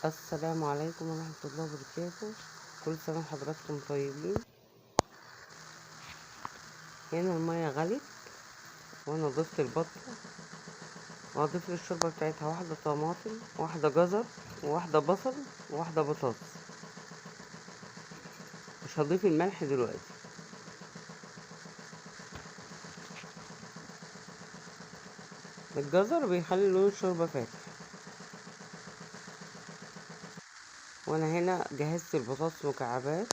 السلام عليكم ورحمة الله وبركاته. كل سنة وحضراتكم طيبين. هنا المية غلت وانا ضفت البطة، وهضيف للشوربة بتاعتها واحدة طماطم، واحدة جزر، وواحدة بصل، وواحدة بطاطس. مش هضيف الملح دلوقتي. الجزر بيخلي لون الشوربة فاتح. وانا هنا جهزت البطاطس مكعبات،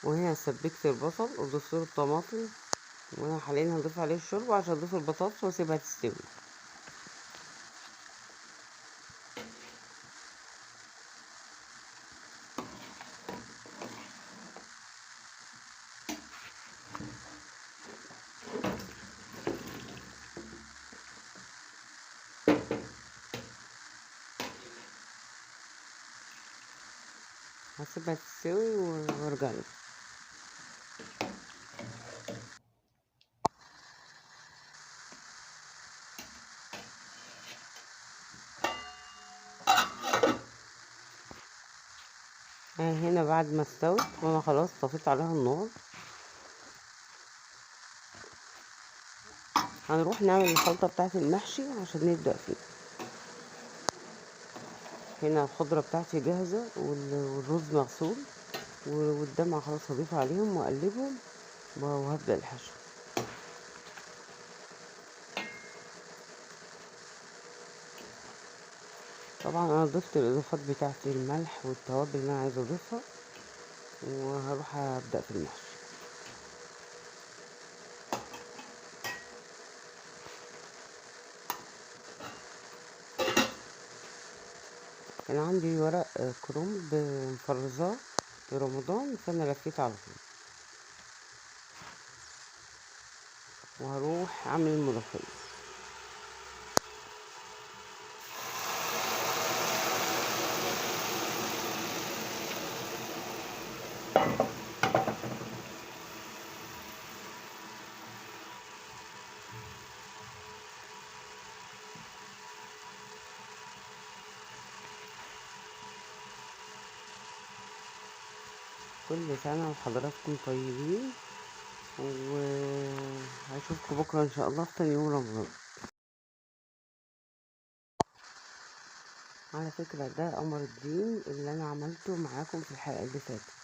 وهنا سبكت البصل وضفت له الطماطم، وانا حاليا هضيف عليه الشوربة عشان اضيف البطاطس واسيبها تستوي. هسيبها تستوي وارجع لك. هنا بعد ما استوت وانا خلاص طفيت عليها النار، هنروح نعمل الخلطة بتاعت المحشي عشان نبدأ فيه. هنا الخضرة بتاعتي جاهزة والرز مغسول والدمعة خلاص هضيف عليهم واقلبهم وهبدأ الحشو. طبعا انا ضفت الاضافات بتاعتي، الملح والتوابل اللي انا عايزة اضيفها، وهروح ابدأ في المحشي. كان عندي ورق كرنب مفرزاه في رمضان، فانا لفيت على طول، وهروح اعمل الملوخية. كل سنة وحضراتكم طيبين، وهشوفكم بكرة ان شاء الله في تاني يوم رمضان. على فكرة ده قمر الدين اللي انا عملته معاكم في الحلقة اللي فاتت.